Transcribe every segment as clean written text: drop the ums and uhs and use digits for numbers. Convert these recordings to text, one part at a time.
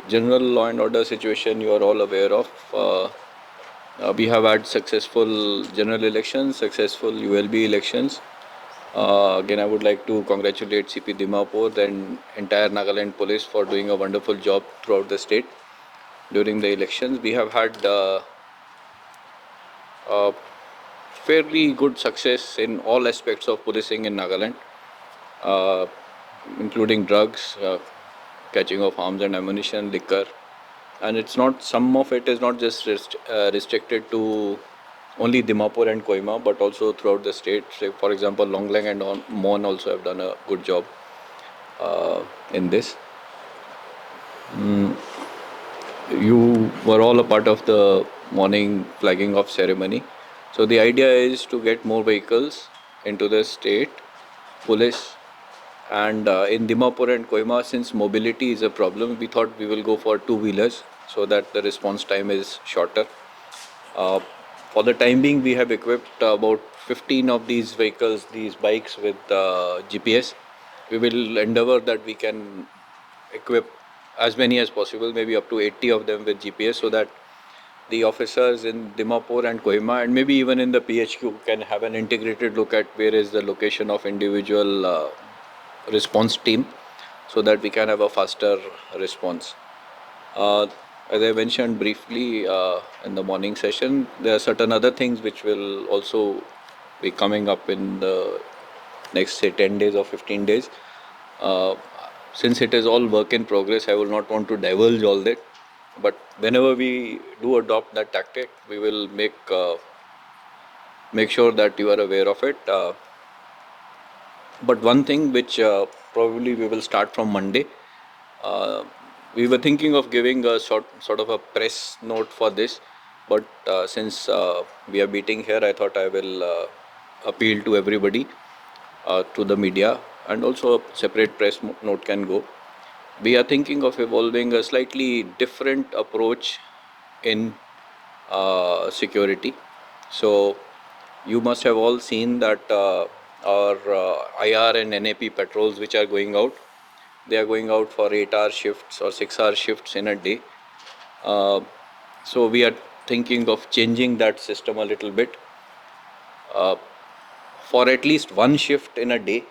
General law and order situation you are all aware of. We have had successful general elections, successful ULB elections. Again, I would like to congratulate CP Dimapur and entire Nagaland Police for doing a wonderful job throughout the state during the elections. We have had fairly good success in all aspects of policing in Nagaland, uh, including drugs, catching of arms and ammunition, liquor, and it's not, some of it is not just restricted to only Dimapur and Kohima, but also throughout the state. So for example, Longlang and Mon also have done a good job in this. You were all a part of the morning flagging off ceremony. So the idea is to get more vehicles into the state police. And in Dimapur and Kohima, since mobility is a problem, we thought we will go for two-wheelers so that the response time is shorter. Uh, for the time being, we have equipped about 15 of these vehicles, these bikes, with GPS. We will endeavor that we can equip as many as possible, maybe up to 80 of them with GPS, so that the officers in Dimapur and Kohima and maybe even in the PHQ can have an integrated look at where is the location of individual response team, so that we can have a faster response. Uh, as I mentioned briefly in the morning session, there are certain other things which will also be coming up in the next, say, 10 days or 15 days. Uh, since it is all work in progress, I will not want to divulge all that. But whenever we do adopt that tactic, we will make sure that you are aware of it. But one thing which probably we will start from Monday, uh, we were thinking of giving a sort of a press note for this, but since we are meeting here, I thought I will appeal to everybody, to the media, and also a separate press note can go. We are thinking of evolving a slightly different approach in security. So you must have all seen that our IR and NAP patrols which are going out, they are going out for 8-hour shifts or 6-hour shifts in a day. Uh, so we are thinking of changing that system a little bit. For at least one shift in a day,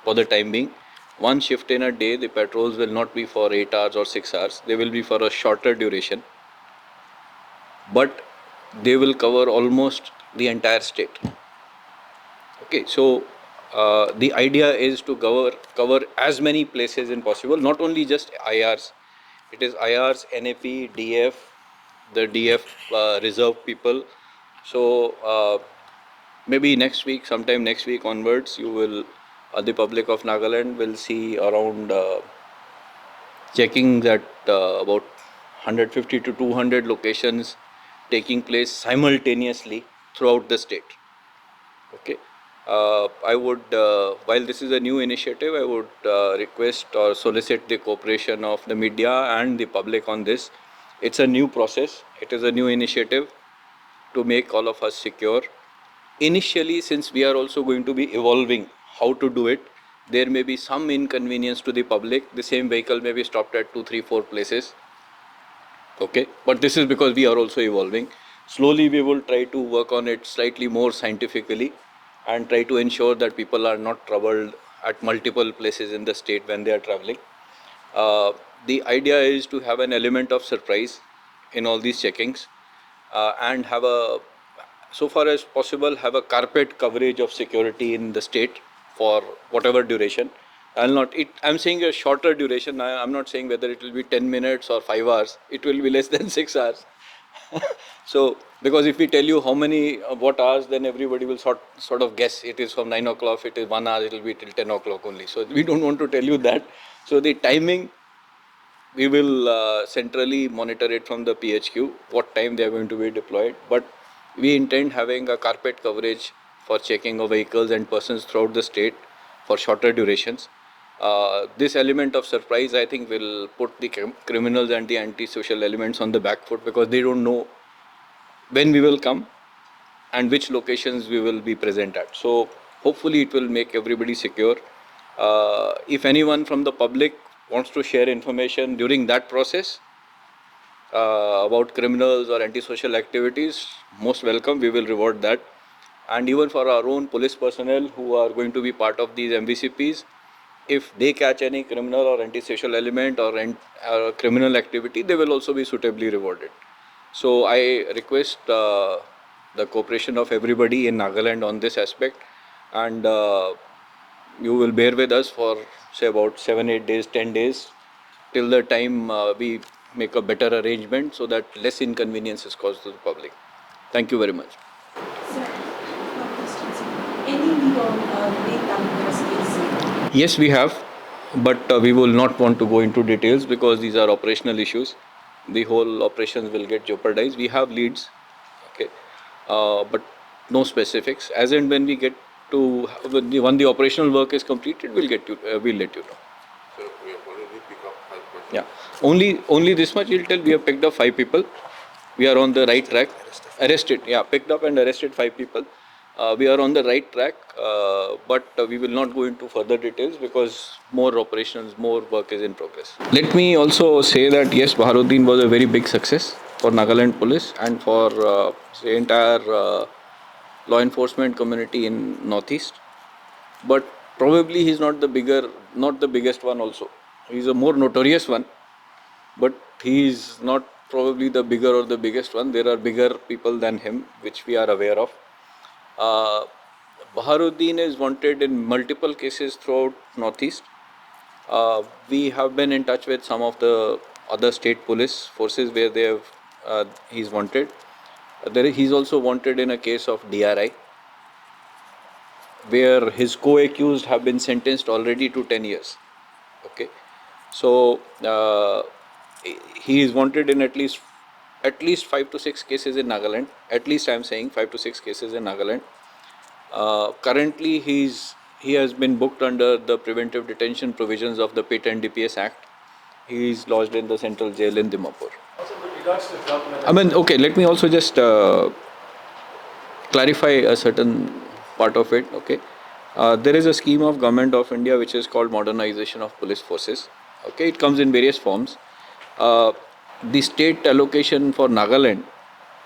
for the time being, one shift in a day, the patrols will not be for 8 hours or 6 hours, they will be for a shorter duration, but they will cover almost the entire state. Okay, so the idea is to cover as many places in possible, not only just IRs. It is IRs, NAP, DF, the DF reserve people. So maybe next week, sometime next week onwards, you will, the public of Nagaland will see around checking that about 150 to 200 locations taking place simultaneously throughout the state. Okay. I would, while this is a new initiative, I would request or solicit the cooperation of the media and the public on this. It's a new process, it is a new initiative to make all of us secure. Initially, since we are also going to be evolving how to do it, there may be some inconvenience to the public. The same vehicle may be stopped at 2, 3, 4 places. Okay, but this is because we are also evolving. Slowly we will try to work on it slightly more scientifically and try to ensure that people are not troubled at multiple places in the state when they are traveling. The idea is to have an element of surprise in all these checkings, and have a, so far as possible, have a carpet coverage of security in the state for whatever duration. I'm saying a shorter duration. I'm not saying whether it will be 10 minutes or 5 hours. It will be less than 6 hours. So, because if we tell you how many, what hours, then everybody will sort of guess it is from 9 o'clock, it is 1 hour, it will be till 10 o'clock only. So, we don't want to tell you that. So, the timing, we will centrally monitor it from the PHQ, what time they are going to be deployed. But we intend having a carpet coverage for checking of vehicles and persons throughout the state for shorter durations. This element of surprise, I think, will put the criminals and the anti-social elements on the back foot, because they don't know when we will come and which locations we will be present at. So hopefully it will make everybody secure. If anyone from the public wants to share information during that process about criminals or antisocial activities, most welcome. We will reward that. And even for our own police personnel who are going to be part of these MVCPs, if they catch any criminal or antisocial element or criminal activity, they will also be suitably rewarded. So I request the cooperation of everybody in Nagaland on this aspect, and you will bear with us for say about 7-8 days, 10 days, till the time we make a better arrangement so that less inconvenience is caused to the public. Thank you very much. Sir, one question, sir. Any lead on GB Talukdar's case? Yes, we have, but we will not want to go into details because these are operational issues. The whole operations will get jeopardized. We have leads, okay, but no specifics. As and when we get to when the operational work is completed, we'll let you know. So we have already picked up 5 persons. Yeah, only this much you'll tell. We have picked up 5 people. We are on the right track. Arrested, yeah, picked up and arrested 5 people. We are on the right track, but we will not go into further details because more operations, more work is in progress. Let me also say that yes, Baharuddin was a very big success for Nagaland Police and for the entire law enforcement community in Northeast. But probably he's not the biggest one also. He's a more notorious one, but he is not probably the bigger or the biggest one. There are bigger people than him, which we are aware of. Baharuddin is wanted in multiple cases throughout Northeast. We have been in touch with some of the other state police forces where he's wanted. He's also wanted in a case of DRI, where his co-accused have been sentenced already to 10 years. Okay, so he is wanted in at least 5 to 6 cases in Nagaland. At least I am saying 5 to 6 cases in Nagaland. Currently, he has been booked under the preventive detention provisions of the PIT and DPS Act. He is lodged in the central jail in Dimapur. Also, with regards to government, I mean, okay, let me also just clarify a certain part of it. Okay, there is a scheme of Government of India which is called modernization of police forces. Okay, it comes in various forms. The state allocation for Nagaland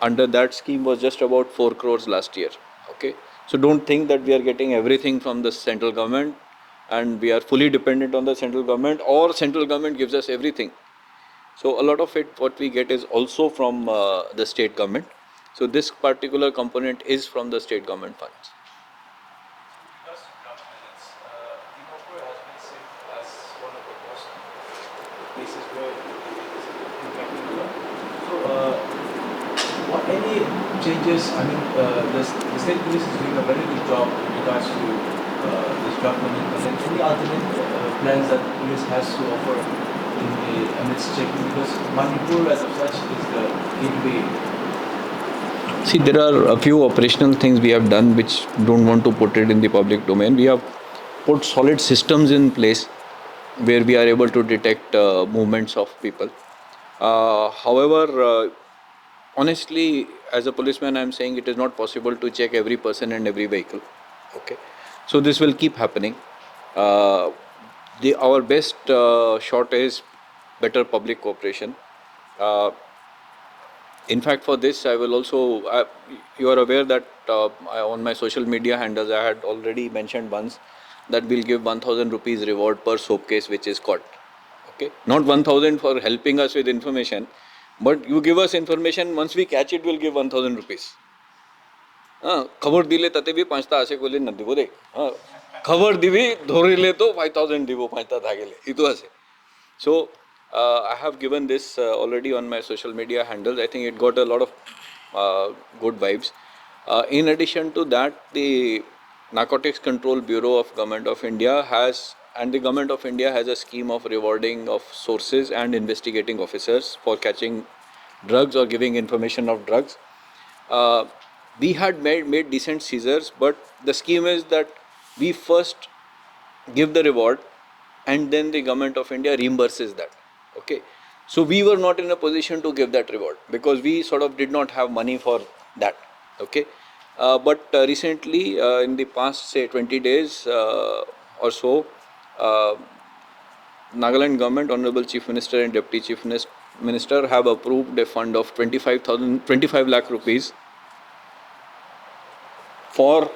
under that scheme was just about 4 crores last year. Okay, so don't think that we are getting everything from the central government and we are fully dependent on the central government, or central government gives us everything. So a lot of it, what we get is also from the state government. So this particular component is from the state government funds. regards to governance, Dimapur has been seen as one of the most places where it is impacting a lot. So, what any changes? I mean, the state police is doing a very good job in regards to this drug money. But then any alternate plans that police has to offer in the amidst checking, because Manipur as such is the gateway. See, there are a few operational things we have done which don't want to put it in the public domain. We have put solid systems in place where we are able to detect movements of people. However, honestly, as a policeman, I am saying it is not possible to check every person and every vehicle. Okay, so this will keep happening. Our best shot is better public cooperation. In fact, for this, I will also, you are aware that on my social media handles, I had already mentioned once that we'll give 1000 rupees reward per soap case which is caught. Okay, not 1000 for helping us with information, but you give us information, once we catch it, we'll give 1000 rupees. খবর দিলে তাতে B 5টা আছে কইলে না দিব দে খবর দিবি ধরিলে তো 5000 দিব 5টা থাকলে ইতো আছে. So I have given this already on my social media handles. I think it got a lot of good vibes. In addition to that, the Narcotics Control Bureau of Government of India the Government of India has a scheme of rewarding of sources and investigating officers for catching drugs or giving information of drugs. We had made decent seizures, but the scheme is that we first give the reward and then the Government of India reimburses that. Okay, so we were not in a position to give that reward because we sort of did not have money for that. Okay, but recently in the past say 20 days or so, Nagaland government, Honorable Chief Minister and Deputy Chief Minister have approved a fund of 25 lakh rupees for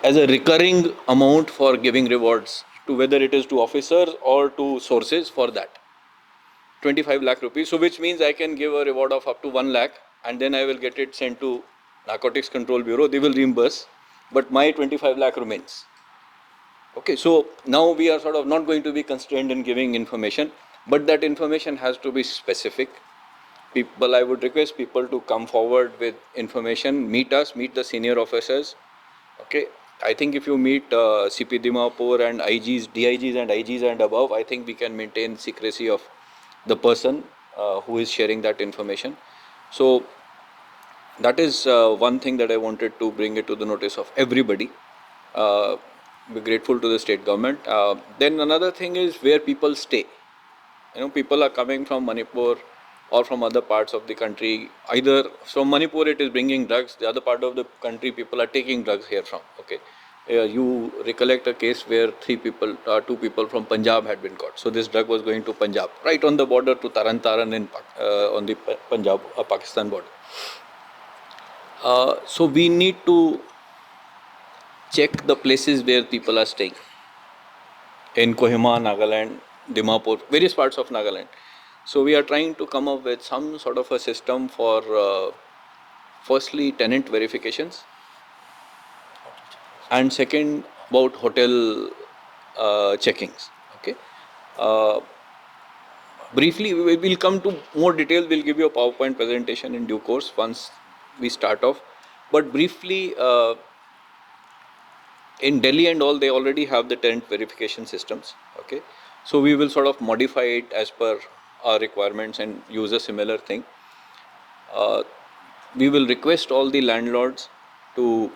as a recurring amount for giving rewards to whether it is to officers or to sources for that. 25 lakh rupees. So which means I can give a reward of up to 1 lakh and then I will get it sent to Narcotics Control Bureau. They will reimburse, but my 25 lakh remains. Okay, so now we are sort of not going to be constrained in giving information, but that information has to be specific. People, I would request people to come forward with information, meet us, meet the senior officers. Okay, I think if you meet CP Dimapur and IGs, DIGs and IGs and above, I think we can maintain secrecy of the person who is sharing that information. So that is one thing that I wanted to bring it to the notice of everybody. Be grateful to the state government. Then another thing is where people stay. People are coming from Manipur or from other parts of the country. Either from Manipur it is bringing drugs, the other part of the country people are taking drugs here from. Okay, you recollect a case where two people from Punjab had been caught. So this drug was going to Punjab, right on the border to Taran on the Punjab Pakistan border. So we need to check the places where people are staying in Kohima, Nagaland, Dimapur, various parts of Nagaland. So we are trying to come up with some sort of a system for firstly tenant verifications and second about hotel checkings. Okay. Briefly, we will come to more details. We'll give you a PowerPoint presentation in due course once we start off. But briefly, in Delhi and all, they already have the tenant verification systems. Okay, so we will sort of modify it as per our requirements and use a similar thing. We will request all the landlords to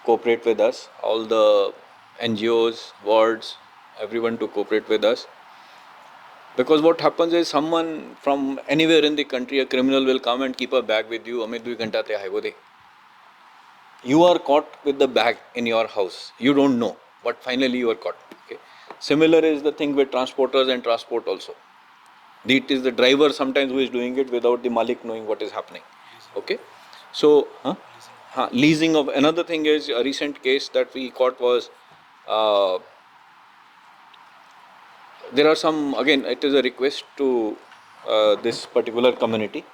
cooperate with us, all the NGOs, wards, everyone to cooperate with us. Because what happens is someone from anywhere in the country, a criminal will come and keep a bag with you. Amit 2 ghanta te aaye wo de. You are caught with the bag in your house. You don't know, but finally you are caught. Okay. Similar is the thing with transporters and transport also. It is the driver sometimes who is doing it without the Malik knowing what is happening. Okay. So, leasing of another thing is a recent case that we caught was there are some, again, it is a request to this particular community.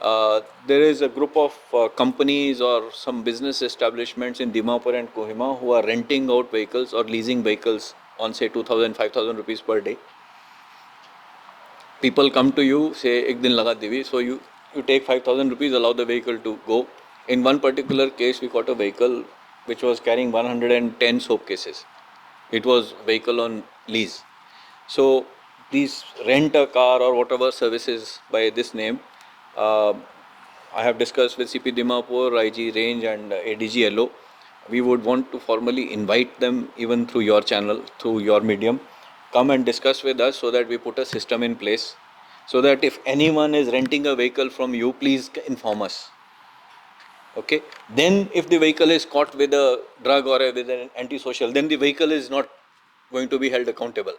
There is a group of companies or some business establishments in Dimapur and Kohima who are renting out vehicles or leasing vehicles on say 2,000, 5,000 rupees per day. People come to you, say, ek din laga divi, so you take 5,000 rupees, allow the vehicle to go. In one particular case, we got a vehicle which was carrying 110 soap cases. It was vehicle on lease. So these rent a car or whatever services by this name, I have discussed with CP Dimapur, IG Range and ADG LO. We would want to formally invite them even through your channel, through your medium, come and discuss with us so that we put a system in place so that if anyone is renting a vehicle from you, please inform us. Okay. Then if the vehicle is caught with a drug or with an antisocial, then the vehicle is not going to be held accountable.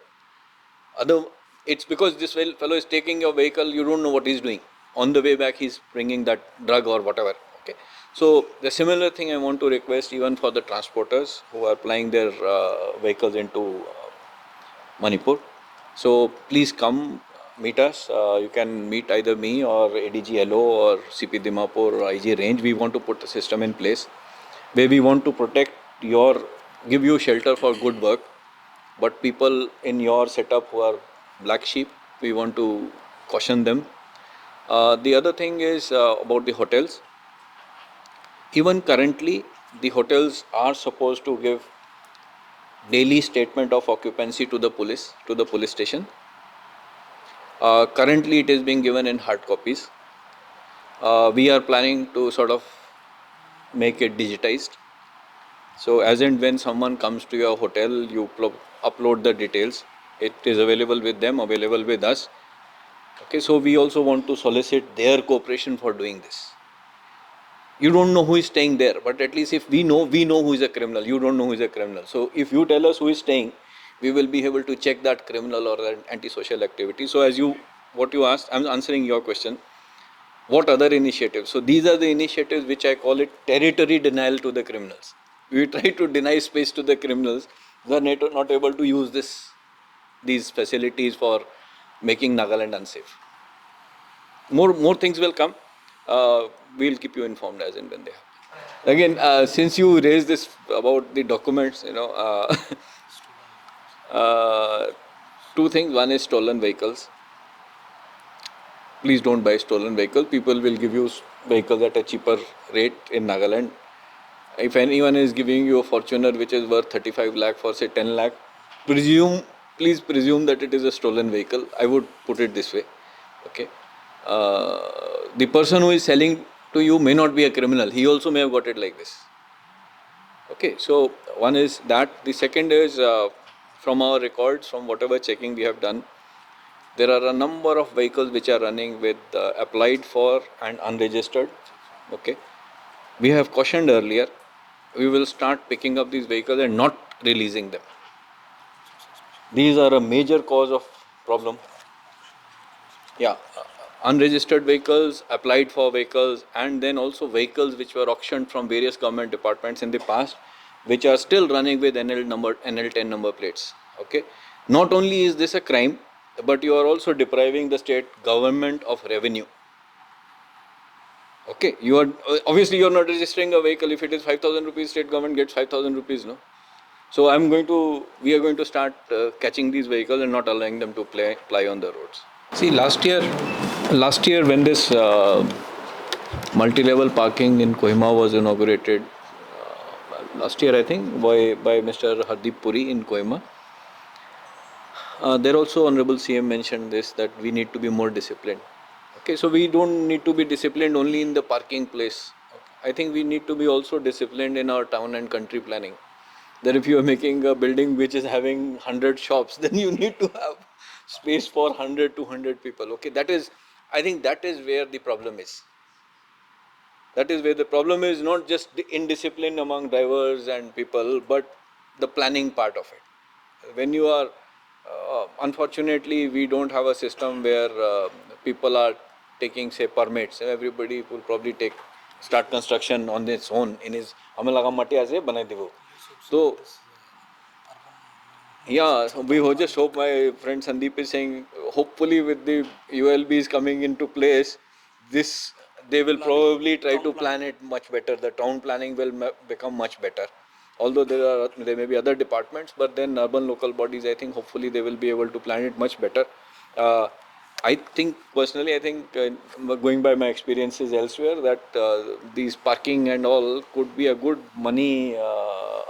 It's because this fellow is taking your vehicle, you don't know what he's doing. On the way back, he's bringing that drug or whatever. Okay. So the similar thing I want to request even for the transporters who are plying their vehicles into Manipur. So please come meet us. You can meet either me or ADG LO or CP Dimapur or IG Range. We want to put a system in place where we want to protect give you shelter for good work. But people in your setup who are black sheep, we want to caution them. The other thing is about the hotels. Even currently, the hotels are supposed to give daily statement of occupancy to the police station. Currently, it is being given in hard copies. We are planning to sort of make it digitized. So as and when someone comes to your hotel, you upload the details. It is available with them, available with us. Okay, so we also want to solicit their cooperation for doing this. You don't know who is staying there, but at least if we know who is a criminal. You don't know who is a criminal. So if you tell us who is staying, we will be able to check that criminal or that antisocial activity. So what you asked, I'm answering your question. What other initiatives? So these are the initiatives which I call it territory denial to the criminals. We try to deny space to the criminals. They are not able to use these facilities for making Nagaland unsafe. More things will come. We'll keep you informed as and when they happen. Again, since you raised this about the documents, two things. One is stolen vehicles. Please don't buy stolen vehicles. People will give you vehicles at a cheaper rate in Nagaland. If anyone is giving you a Fortuner which is worth 35 lakh for say 10 lakh, please presume that it is a stolen vehicle. I would put it this way. Okay. The person who is selling to you may not be a criminal. He also may have got it like this. Okay. So one is that. The second is from our records, from whatever checking we have done, there are a number of vehicles which are running with applied for and unregistered. Okay. We have cautioned earlier, we will start picking up these vehicles and not releasing them. These are a major cause of problem. Yeah, unregistered vehicles, applied for vehicles, and then also vehicles which were auctioned from various government departments in the past, which are still running with NL10 number plates. Okay, not only is this a crime, but you are also depriving the state government of revenue. Okay, you are obviously you are not registering a vehicle. If it is 5,000 rupees, state government gets 5,000 rupees, no. So we are going to start catching these vehicles and not allowing them to ply on the roads. See, last year when this multi-level parking in Kohima was inaugurated, last year I think by Mr. Hardeep Puri in Kohima, there also Honorable CM mentioned this, that we need to be more disciplined. Okay, so we don't need to be disciplined only in the parking place. I think we need to be also disciplined in our town and country planning. That if you are making a building which is having 100 shops, then you need to have space for 100, 200 people. Okay, I think that is where the problem is. That is where the problem is, not just the indiscipline among drivers and people, but the planning part of it. When you are, unfortunately, we don't have a system where people are taking, say, permits. Everybody will probably start construction on its own in his. So, yeah, so we just hope, my friend Sandeep is saying, hopefully with the ULBs coming into place, they will probably try to plan it much better. The town planning will become much better. Although there may be other departments, but then urban local bodies, I think hopefully they will be able to plan it much better. I think personally, going by my experiences elsewhere, that these parking and all could be a good money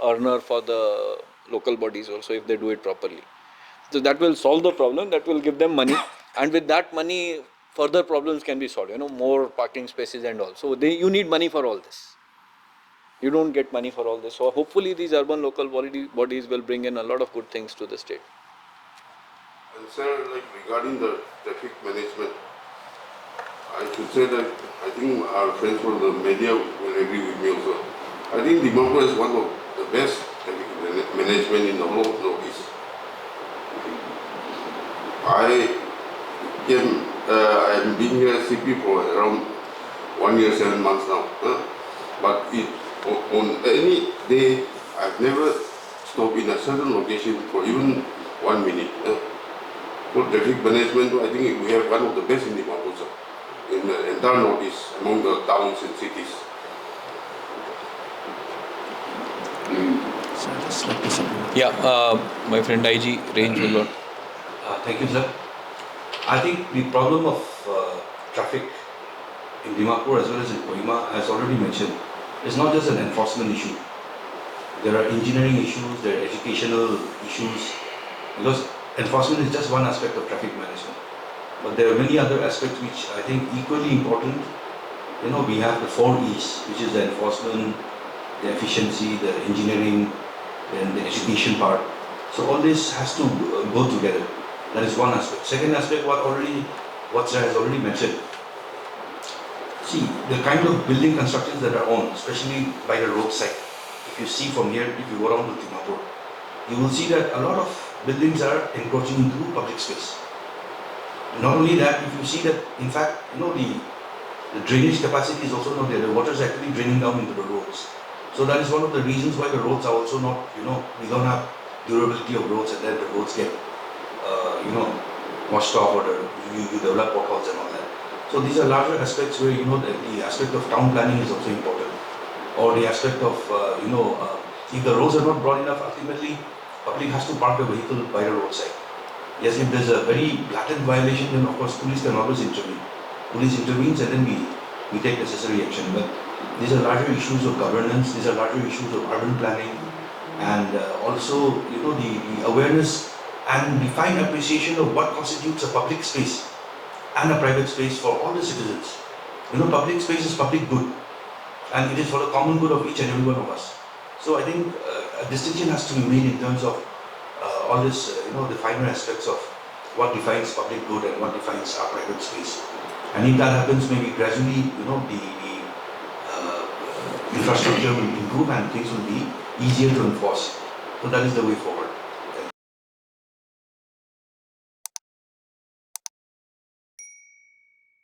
earner for the local bodies also if they do it properly. So that will solve the problem, that will give them money, and with that money further problems can be solved, more parking spaces and all. So you need money for all this. You don't get money for all this. So hopefully these urban local bodies will bring in a lot of good things to the state. And sir, like regarding the traffic management, I should say that I think our friends from the media will agree with me also. I think Dimapur is one of the best traffic management in the whole of Northeast. I've been here at CP for around 1 year, 7 months now. But on any day, I've never stopped in a certain location for even 1 minute. For traffic management, I think we have one of the best in Dimapur, sir, in the entire Northeast, among the towns and cities. Yeah, my friend IG range will not. Thank you, sir. I think the problem of traffic in Dimapur as well as in Kohima, as already mentioned, is not just an enforcement issue. There are engineering issues, there are educational issues, because enforcement is just one aspect of traffic management. But there are many other aspects which I think equally important. We have the 4 E's, which is the enforcement, the efficiency, the engineering, and the education part. So all this has to go together. That is one aspect. Second aspect, what sir has already mentioned. See, the kind of building constructions that are on, especially by the roadside. If you see from here, if you go around to Dimapur, you will see that a lot of buildings are encroaching into public space. Not only that, if you see that, in fact, the drainage capacity is also not there. The water is actually draining down into the roads. So that is one of the reasons why the roads are also not, we don't have durability of roads, and then the roads get, washed off, or you develop potholes and all that. So these are larger aspects where, the aspect of town planning is also important. Or the aspect of, if the roads are not broad enough, ultimately, public has to park the vehicle by the roadside. Yes, if there's a very blatant violation, then of course police can always intervene. Police intervenes, and then we take necessary action. But these are larger issues of governance, these are larger issues of urban planning, and also, the awareness and the fine appreciation of what constitutes a public space and a private space for all the citizens. Public space is public good, and it is for the common good of each and every one of us. So I think a distinction has to be made in terms of all this, the finer aspects of what defines public good and what defines our private space. And if that happens, maybe gradually, the infrastructure will improve and things will be easier to enforce. So that is the way forward.